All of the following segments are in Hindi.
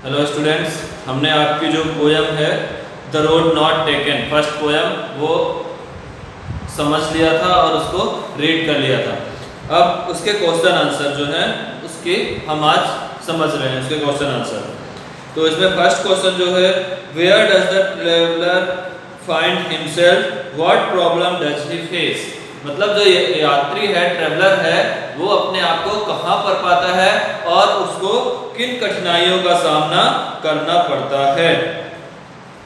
हेलो स्टूडेंट्स, हमने आपकी जो पोयम है the road not taken, first poem वो समझ लिया था और उसको रीड कर लिया था। अब उसके क्वेश्चन आंसर जो है उसके हम आज समझ रहे हैं उसके क्वेश्चन आंसर। तो इसमें फर्स्ट क्वेश्चन जो है, where does the traveller find himself, what problem does he face. मतलब जो यात्री है, ट्रेवलर है, वो अपने आप को कहाँ पर पाता है और उसको किन कठिनाइयों का सामना करना पड़ता है।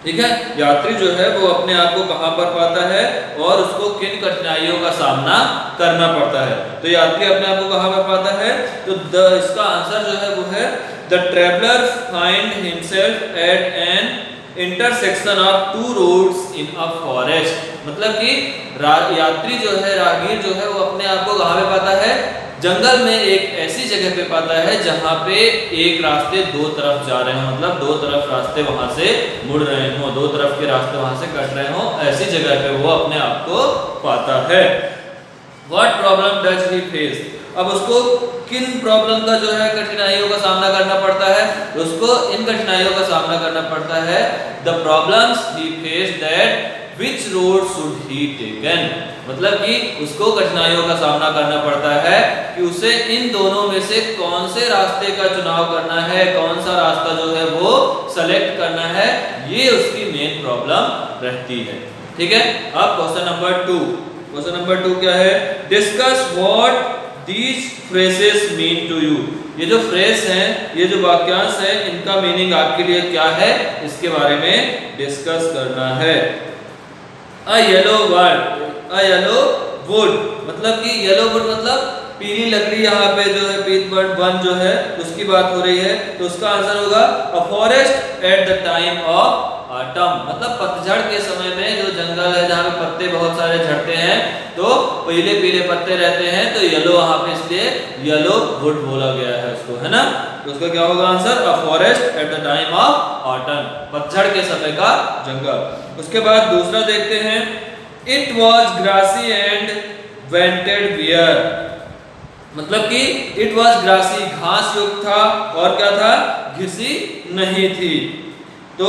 ठीक है, यात्री जो है वो अपने आप को कहाँ पर पाता है और उसको किन कठिनाइयों का सामना करना पड़ता है। तो यात्री अपने आप को कहाँ पर पाता है, तो इसका आंसर जो है वो है the traveller find himself at an intersection of two roads in a forest. मतलब कि यात्री जो है, राहगीर जो है, वो अपने आप को कहाँ पे पाता है, जंगल में एक ऐसी जगह पे पाता है जहाँ पे एक रास्ते दो तरफ जा रहे हो, मतलब दो तरफ रास्ते वहां से मुड़ रहे हो, दो तरफ के रास्ते वहां से कट रहे हो, ऐसी जगह पे वो अपने आप को पाता है। What problem does he face, अब उसको किन प्रॉब्लम का जो है कठिनाइयों का सामना करना पड़ता है, उसको इन कठिनाइयों का सामना करना पड़ता है। The problems he face that which road should he taken, मतलब कि उसको कठिनाइयों का सामना करना पड़ता है कि उसे इन दोनों में से कौन से रास्ते का चुनाव करना है, कौन सा रास्ता जो है वो सेलेक्ट करना है, ये उसकी मेन प्रॉब्लम रहती है। ठीक है, अब क्वेश्चन नंबर 2, क्वेश्चन नंबर 2 क्या है, discuss what these phrases mean to you. ये जो फ्रेज हैं, ये जो वाक्यांश हैं, इनका मीनिंग आपके लिए क्या है, इसके बारे में डिस्कस करना है। अ yellow word, a yellow would, मतलब कि येलो वुड मतलब पीली लकड़ी, यहाँ पे जो है पीत वन जो है उसकी बात हो रही है, तो उसका आंसर होगा a forest at the time of autumn, मतलब पतझड़ के समय में जो जंगल है जहाँ पे पत्ते बहुत सारे झड़ते हैं तो पीले पीले पत्ते रहते हैं, तो येलो वहाँ पे इसलिए येलो वुड बोला गया है उसको, है ना। तो उसका क्या होगा answer, a forest at the time of autumn, पतझड़ के समय का जंगल। उसके बाद दूसरा देखते हैं, it was grassy and wanted wear, मतलब कि इट वॉज ग्रासी घास युक्त था और क्या था, घिसी नहीं थी। तो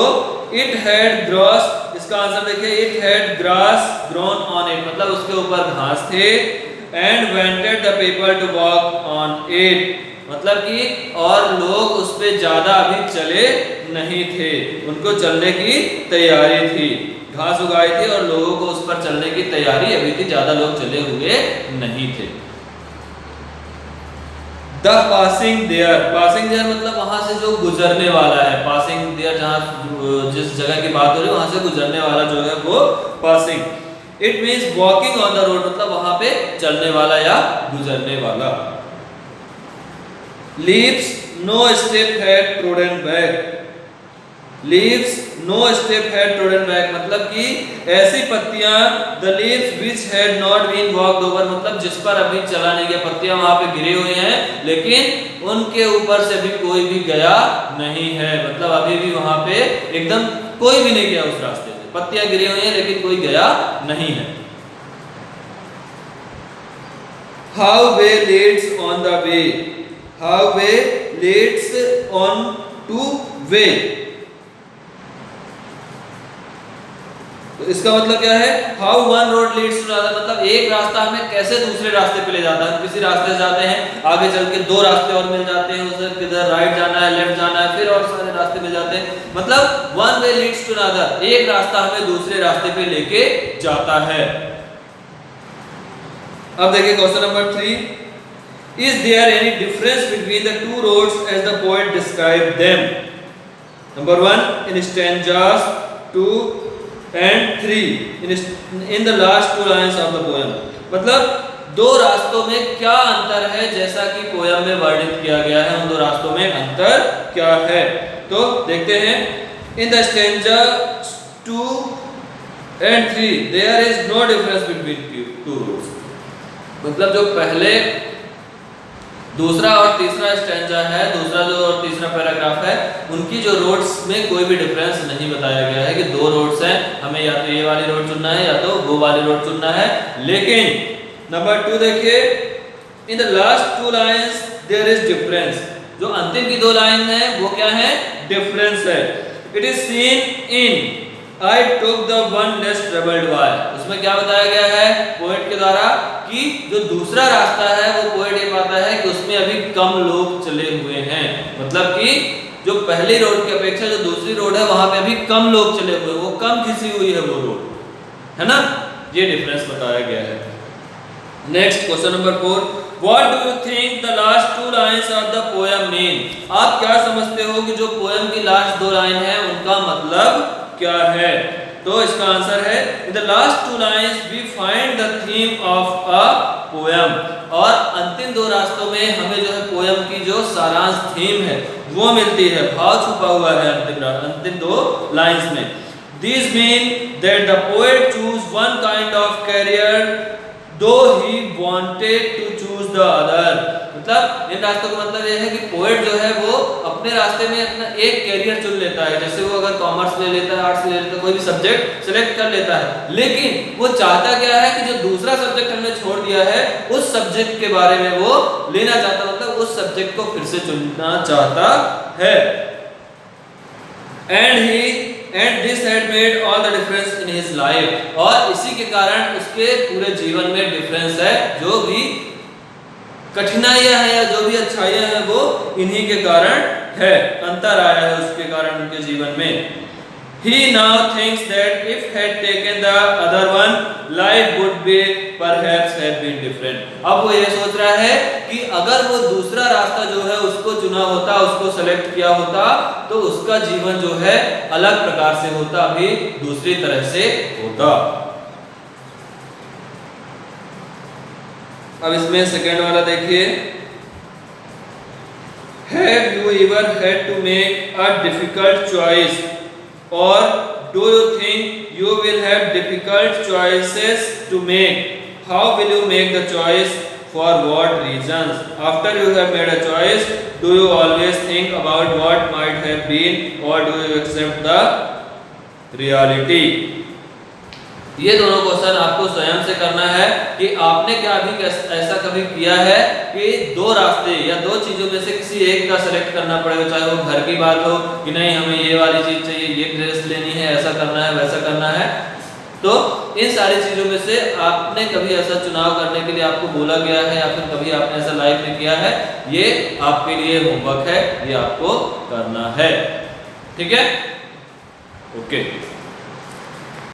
इट हैड ग्रास, इसका आंसर देखिए, it had grass grown on it, मतलब उसके ऊपर घास थे, and wanted the people to walk on it, मतलब कि और लोग उस पे ज्यादा अभी चले नहीं थे, उनको चलने की तैयारी थी, घास उगाई थी और लोगों को उस पर चलने की तैयारी अभी थी, ज्यादा लोग चले हुए नहीं थे। The passing there, passing there मतलब वहां से जो गुजरने वाला है, पासिंग देयर जहां जिस जगह की बात हो रही है वहां से गुजरने वाला जो है वो passing. It means walking on the road, मतलब वहां पे चलने वाला या गुजरने वाला। Leaves no step had trodden back, leaves no step had trodden back, मतलब कि ऐसी पत्तियां, the leaves which had not been walked over, मतलब जिस पर अभी चला नहीं गया, पत्तियां वहां पे गिरी हुई हैं लेकिन उनके ऊपर से भी कोई भी गया नहीं है, मतलब अभी भी वहां पे एकदम कोई भी नहीं गया उस रास्ते से, पत्तियां गिरी हुई हैं लेकिन कोई गया नहीं है। How way leads on the way, how way leads on to way, तो इसका मतलब क्या है, how one road leads to another, मतलब एक रास्ता हमें कैसे दूसरे रास्ते पे ले जाता है। किसी रास्ते से जाते हैं, आगे चल के दो रास्ते और मिल जाते हैं, उधर किधर राइट जाना है, लेफ्ट जाना है, फिर और सारे रास्ते मिल जाते हैं, मतलब one way leads to another, एक रास्ता हमें दूसरे रास्ते पे लेके जाता है। अब देखिए question number 3, is there any difference between the two roads as the poet describe them. Number 1 in stanzas 2 and 3 in the last two lines of the poem, मतलब दो रास्तों में क्या अंतर है जैसा कि पोयम में वर्णित किया गया है, उन दो रास्तों में अंतर क्या है। तो देखते हैं, in the stanza 2 and 3 there is no difference between two roads, मतलब जो पहले दूसरा और तीसरा स्टैंजा है, दूसरा जो और तीसरा पैराग्राफ है, उनकी जो रोड्स में कोई भी डिफरेंस नहीं बताया गया है कि दो रोड्स हैं, हमें या तो ये वाली रोड चुनना है या तो वो वाली रोड चुनना है। लेकिन नंबर 2 देखिए, in the last two lines there is difference, जो अंतिम की 2 लाइन है वो क्या है, डिफरेंस है। It is seen in I took the one less traveled by। उसमें क्या बताया गया है पोएट के द्वारा कि जो दूसरा रास्ता है वो पोएट ये पाता है कि उसमें अभी कम लोग चले हुए हैं, मतलब कि जो पहली रोड की अपेक्षा जो दूसरी रोड है वहां पे अभी कम लोग चले हुए, वो कम घिसी हुई है वो रोड, है ना। ये डिफरेंस बताया गया है। Next question number 4, What do you think the last 2 lines of the poem mean? आप क्या समझते हो कि जो पोएम की लास्ट 2 लाइन है उनका मतलब क्या है। तो इसका आंसर है in the last 2 lines we find the theme of a poem. और अंतिम 2 रास्तों में हमें जो है पोएम की जो सारांश थीम है वो मिलती है, भाव छुपा हुआ है अंतिम 2 लाइन्स में। These mean that the poet choose one kind of career though he wanted to choose the other। मतलब इन रास्तों का मतलब यह है कि पोएट जो है वो अपने रास्ते में अपना एक कैरियर चुन लेता है, जैसे वो अगर कॉमर्स ले लेता है, आर्ट्स ले लेता है, कोई भी सब्जेक्ट सेलेक्ट कर लेता है, लेकिन वो चाहता क्या है कि जो दूसरा सब्जेक्ट हमने छोड़ दिया है उस सब्जेक्ट के बारे में वो लेना चाहता, मतलब उस सब्जेक्ट को फिर से चुनना चाहता है। And this had made all the difference in his life. और इसी के कारण उसके पूरे जीवन में डिफरेंस है, जो भी कठिनाइयां हैं या जो भी अच्छाइयां हैं वो इन्हीं के कारण है, अंतर आया है उसके कारण उनके जीवन में। He now thinks that if had taken the other one, life would be perhaps have been different। अब वो ये सोच रहा है कि अगर वो दूसरा रास्ता जो है उसको चुना होता, उसको सेलेक्ट किया होता, तो उसका जीवन जो है अलग प्रकार से होता, अभी दूसरी तरह से होता। अब इसमें सेकेंड वाला देखिए, Have you ever had to make a difficult choice or do you think you will have difficult choices to make? How will you make the choice? For what reasons? After you have made a choice, do you always think about what might have been or do you accept the reality? ये दोनों क्वेश्चन आपको स्वयं से करना है कि आपने क्या अभी ऐसा कभी किया है कि 2 रास्ते या 2 चीजों में से किसी एक का सेलेक्ट करना पड़ेगा, चाहे वो घर की बात हो कि नहीं हमें ये वाली चीज चाहिए, ये ड्रेस लेनी है, ऐसा करना है, वैसा करना है। तो इन सारी चीजों में से आपने कभी ऐसा चुनाव करने के लिए आपको बोला गया है या फिर कभी आपने ऐसा लाइफ में किया है, ये आपके लिए होमवर्क है, ये आपको करना है, ठीक है, ओके।